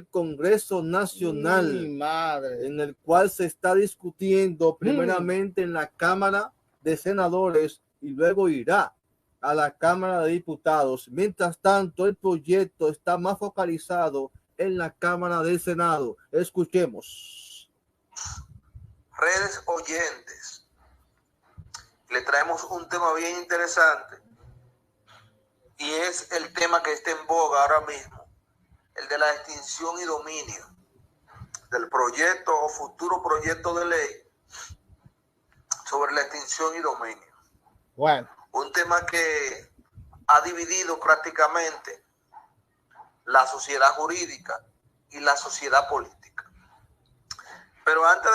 Congreso Nacional, en el cual se está discutiendo primeramente en la Cámara de Senadores y luego irá a la Cámara de Diputados. Mientras tanto, el proyecto está más focalizado en la Cámara del Senado. Escuchemos. Redes oyentes, le traemos un tema bien interesante y es el tema que está en boga ahora mismo, el de la extinción y dominio, del proyecto o futuro proyecto de ley sobre la extinción y dominio. Bueno. Un tema que ha dividido prácticamente la sociedad jurídica y la sociedad política. Pero antes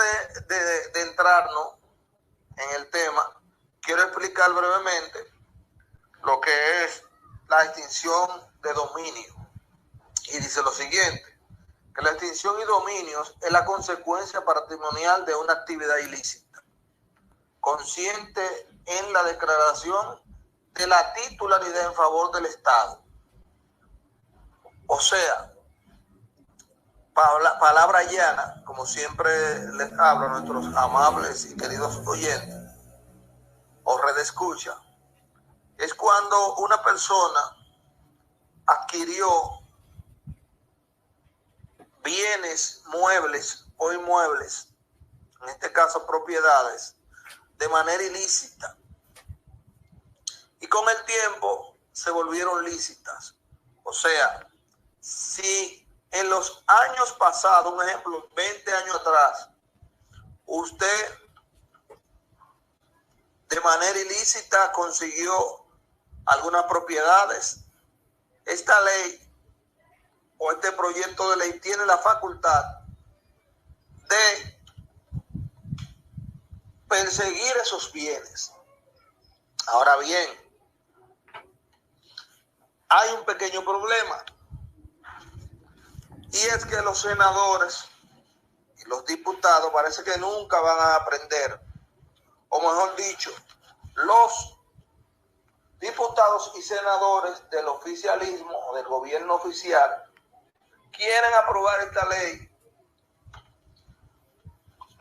de entrarnos en el tema, quiero explicar brevemente lo que es la extinción de dominio. Y dice lo siguiente, que la extinción y dominios es la consecuencia patrimonial de una actividad ilícita, consciente en la declaración de la titularidad en favor del Estado. O sea, palabra llana, como siempre les hablo a nuestros amables y queridos oyentes o redescucha, es cuando una persona adquirió bienes, muebles o inmuebles, en este caso propiedades, de manera ilícita, y con el tiempo se volvieron lícitas. O sea, si en los años pasados, un ejemplo, 20 años atrás, usted de manera ilícita consiguió algunas propiedades, esta ley o este proyecto de ley tiene la facultad de perseguir esos bienes. Ahora bien, hay un pequeño problema, y es que los senadores y los diputados parece que nunca van a aprender, o mejor dicho, los diputados y senadores del oficialismo o del gobierno oficial quieren aprobar esta ley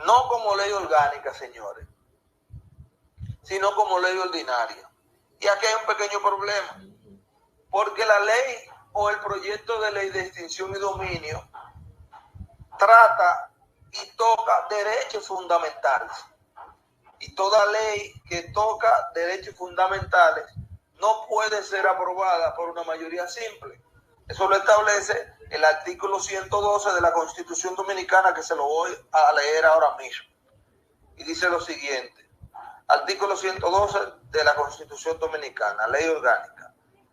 no como ley orgánica, señores, sino como ley ordinaria. Y aquí hay un pequeño problema, porque la ley o el proyecto de ley de extinción y dominio trata y toca derechos fundamentales. Y toda ley que toca derechos fundamentales no puede ser aprobada por una mayoría simple. Eso lo establece el artículo 112 de la Constitución Dominicana, que se lo voy a leer ahora mismo. Y dice lo siguiente: artículo 112 de la Constitución Dominicana, ley orgánica.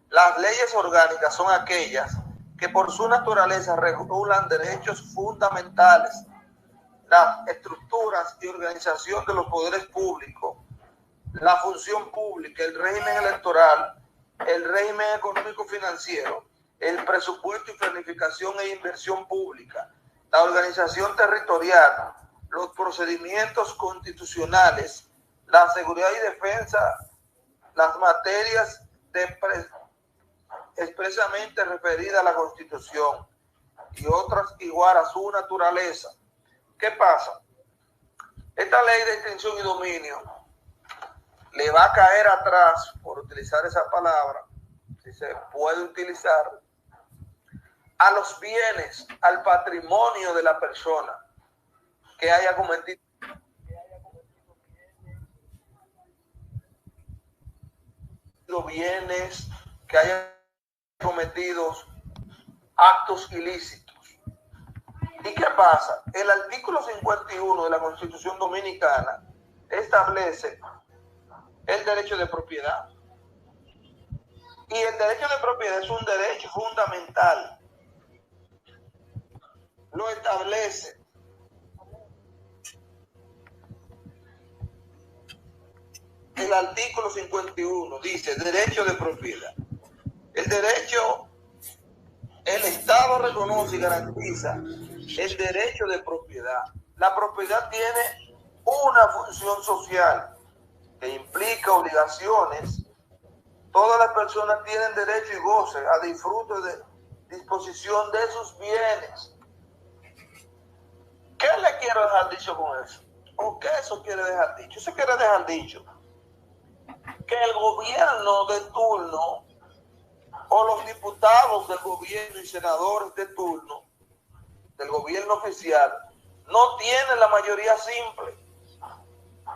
Las leyes orgánicas son aquellas que por su naturaleza regulan derechos fundamentales, las estructuras y organización de los poderes públicos, la función pública, el régimen electoral, el régimen económico-financiero, el presupuesto y planificación e inversión pública, la organización territorial, los procedimientos constitucionales, la seguridad y defensa, las materias expresamente referidas a la Constitución y otras igual a su naturaleza. ¿Qué pasa? Esta ley de extinción y dominio le va a caer atrás, por utilizar esa palabra, si se puede utilizar, a los bienes, al patrimonio de la persona que haya cometido bienes, que haya cometido actos ilícitos. ¿Y qué pasa? El artículo 51 de la Constitución Dominicana establece el derecho de propiedad. Y el derecho de propiedad es un derecho fundamental. Lo establece el artículo 51, dice derecho de propiedad. El derecho, el Estado reconoce y garantiza el derecho de propiedad. La propiedad tiene una función social que implica obligaciones. Todas las personas tienen derecho y goce a disfrute de disposición de sus bienes. quiero dejar dicho con eso? ¿O qué eso quiere dejar dicho? Eso quiere dejar dicho que el gobierno de turno o los diputados del gobierno y senadores de turno del gobierno oficial no tienen la mayoría simple,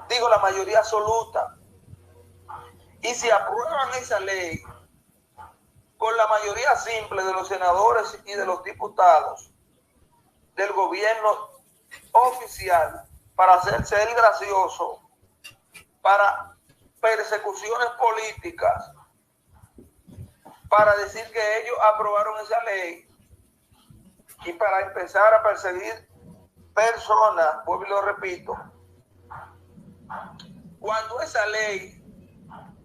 digo la mayoría absoluta, y si aprueban esa ley con la mayoría simple de los senadores y de los diputados del gobierno oficial para hacerse el gracioso, para persecuciones políticas, para decir que ellos aprobaron esa ley y para empezar a perseguir personas, vuelvo y lo repito, cuando esa ley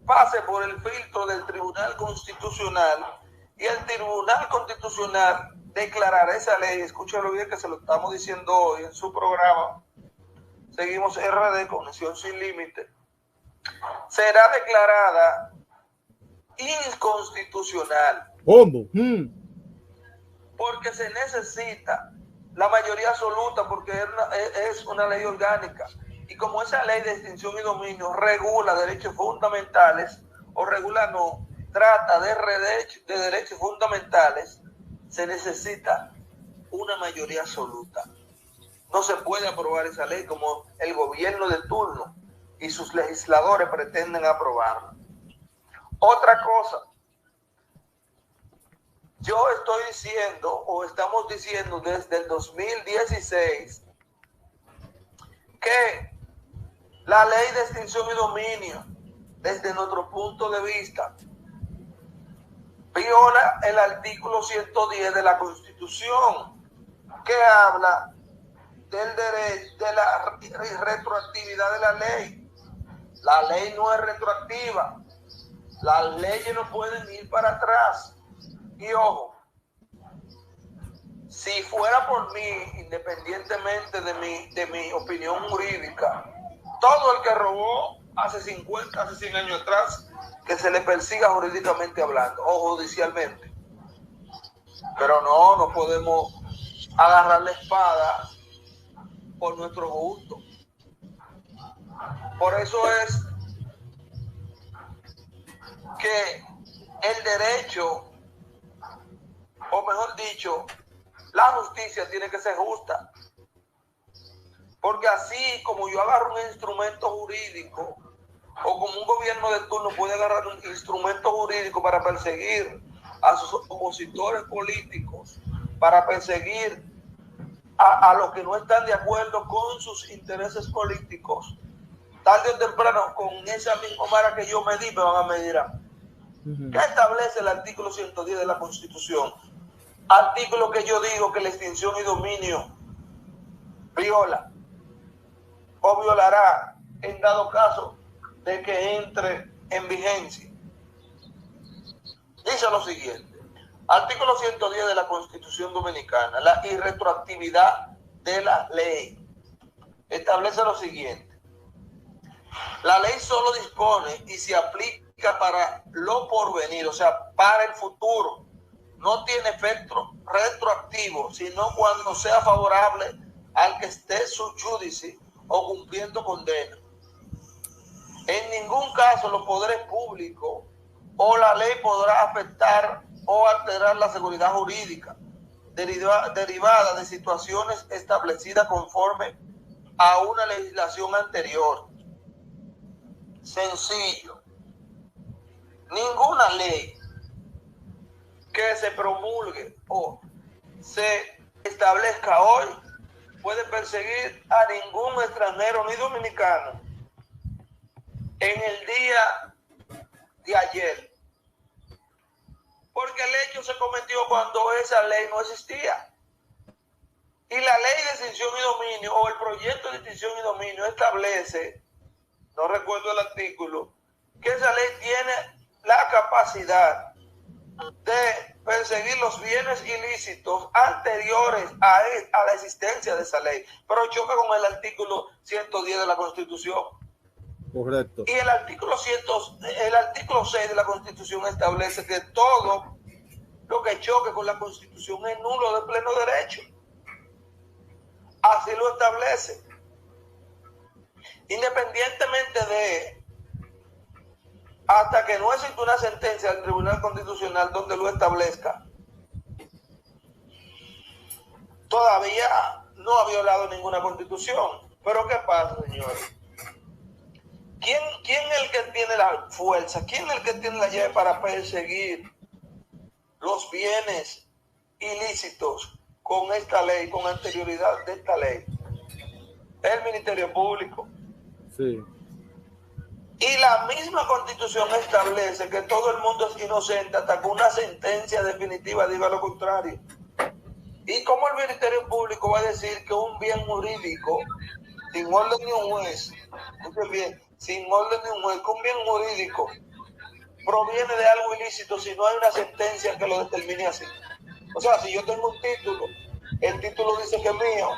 pase por el filtro del Tribunal Constitucional y el Tribunal Constitucional declarará esa ley, escúchalo bien que se lo estamos diciendo hoy en su programa, seguimos RD, Conexión Sin Límite, será declarada inconstitucional. ¿Cómo? Porque se necesita la mayoría absoluta, porque es una ley orgánica. Y como esa ley de extinción y dominio regula derechos fundamentales, o regula no, trata de derechos fundamentales, se necesita una mayoría absoluta. No se puede aprobar esa ley como el gobierno de turno y sus legisladores pretenden aprobarla. Otra cosa, yo estoy diciendo, o estamos diciendo desde el 2016, que la ley de extinción y dominio, desde nuestro punto de vista, viola el artículo 110 de la Constitución, que habla del derecho, de la retroactividad de la ley. La ley no es retroactiva. Las leyes no pueden ir para atrás. Y ojo, si fuera por mí, independientemente de mi opinión jurídica, todo el que robó hace 50, hace 100 años atrás, que se le persiga jurídicamente hablando o judicialmente. Pero no podemos agarrar la espada por nuestro gusto. Por eso es que el derecho, o mejor dicho, la justicia tiene que ser justa. Porque así como yo agarro un instrumento jurídico, o como un gobierno de turno puede agarrar un instrumento jurídico para perseguir a sus opositores políticos, para perseguir a los que no están de acuerdo con sus intereses políticos, tarde o temprano, con esa misma vara que yo medí, me van a medir a mí. ¿Qué establece el artículo 110 de la Constitución? Artículo que yo digo que la extinción y dominio viola o violará en dado caso de que entre en vigencia. Dice lo siguiente: artículo 110 de la Constitución Dominicana, la irretroactividad de la ley. Establece lo siguiente: la ley solo dispone y se aplica para lo porvenir, o sea, para el futuro. No tiene efecto retroactivo, sino cuando sea favorable al que esté sub judice o cumpliendo condena. En ningún caso los poderes públicos o la ley podrá afectar o alterar la seguridad jurídica derivada de situaciones establecidas conforme a una legislación anterior. Sencillo. Ninguna ley que se promulgue o se establezca hoy puede perseguir a ningún extranjero ni dominicano en el día de ayer, porque el hecho se cometió cuando esa ley no existía. Y la ley de extinción y dominio, o el proyecto de extinción y dominio, establece, no recuerdo el artículo, que esa ley tiene la capacidad de perseguir los bienes ilícitos anteriores a la existencia de esa ley, pero choca con el artículo 110 de la Constitución. Correcto. Y el artículo 6 de la Constitución establece que todo lo que choque con la Constitución es nulo de pleno derecho. Así lo establece. Independientemente de, hasta que no exista una sentencia del Tribunal Constitucional donde lo establezca, todavía no ha violado ninguna constitución. Pero ¿qué pasa, señores? ¿Quién es el que tiene la fuerza? ¿Quién es el que tiene la llave para perseguir los bienes ilícitos con esta ley, con anterioridad de esta ley? El Ministerio Público. Sí. Y la misma Constitución establece que todo el mundo es inocente hasta que una sentencia definitiva diga lo contrario. ¿Y cómo el Ministerio Público va a decir que un bien jurídico, sin orden de un juez, bien, sin orden de un juez, que un bien jurídico proviene de algo ilícito si no hay una sentencia que lo determine así? O sea, si yo tengo un título, el título dice que es mío,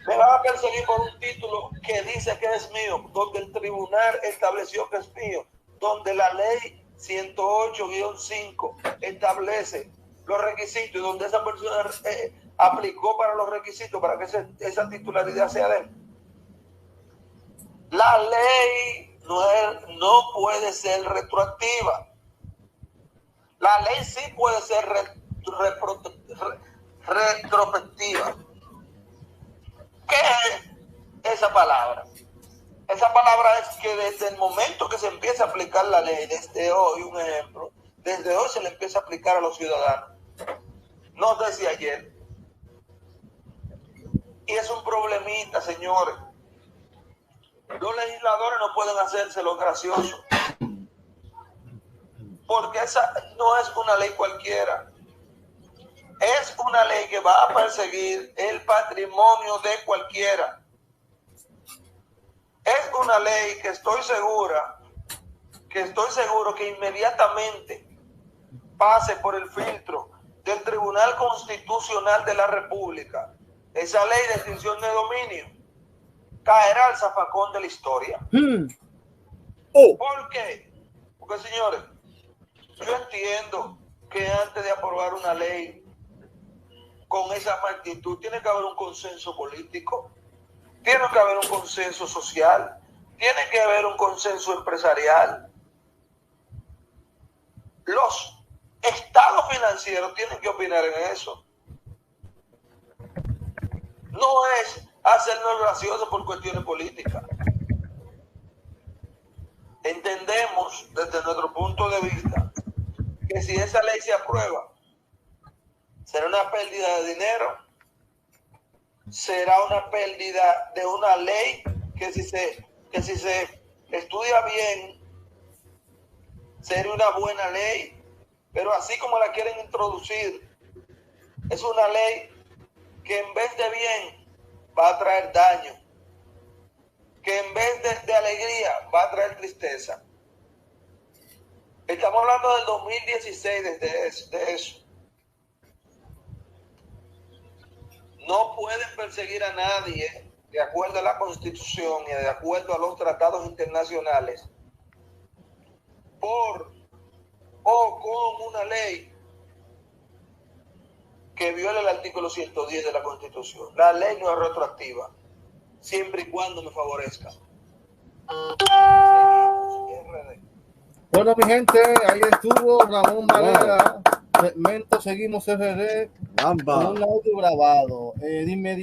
me van a perseguir por un título que dice que es mío, donde el tribunal estableció que es mío, donde la ley 108-5 establece los requisitos y donde esa persona aplicó para los requisitos para que esa titularidad sea de él. La ley no puede ser retroactiva. La ley sí puede ser retrospectiva. ¿Qué es esa palabra? Esa palabra es que desde el momento que se empieza a aplicar la ley, desde hoy, un ejemplo, desde hoy se le empieza a aplicar a los ciudadanos, no desde ayer. Y es un problemita, señores. Los legisladores no pueden hacerse los graciosos, porque esa no es una ley cualquiera. Es una ley que va a perseguir el patrimonio de cualquiera. Es una ley que estoy seguro que inmediatamente pase por el filtro del Tribunal Constitucional de la República. Esa ley de extinción de dominio caerá al zafacón de la historia. ¿Por qué? Porque, señores, yo entiendo que antes de aprobar una ley con esa magnitud tiene que haber un consenso político, tiene que haber un consenso social, tiene que haber un consenso empresarial. Los estados financieros tienen que opinar en eso. No es hacernos graciosos por cuestiones políticas. Entendemos desde nuestro punto de vista que si esa ley se aprueba, será una pérdida de dinero, será una pérdida de una ley que si se estudia bien, sería una buena ley, pero así como la quieren introducir, es una ley que en vez de bien va a traer daño, que en vez de alegría va a traer tristeza. Estamos hablando del 2016 de eso. No pueden perseguir a nadie de acuerdo a la Constitución y de acuerdo a los tratados internacionales por o con una ley que viola el artículo 110 de la Constitución. La ley no es retroactiva, siempre y cuando me favorezca. Bueno, mi gente, ahí estuvo Ramón Valera. Segmento Seguimos RD con un audio grabado. De inmediato.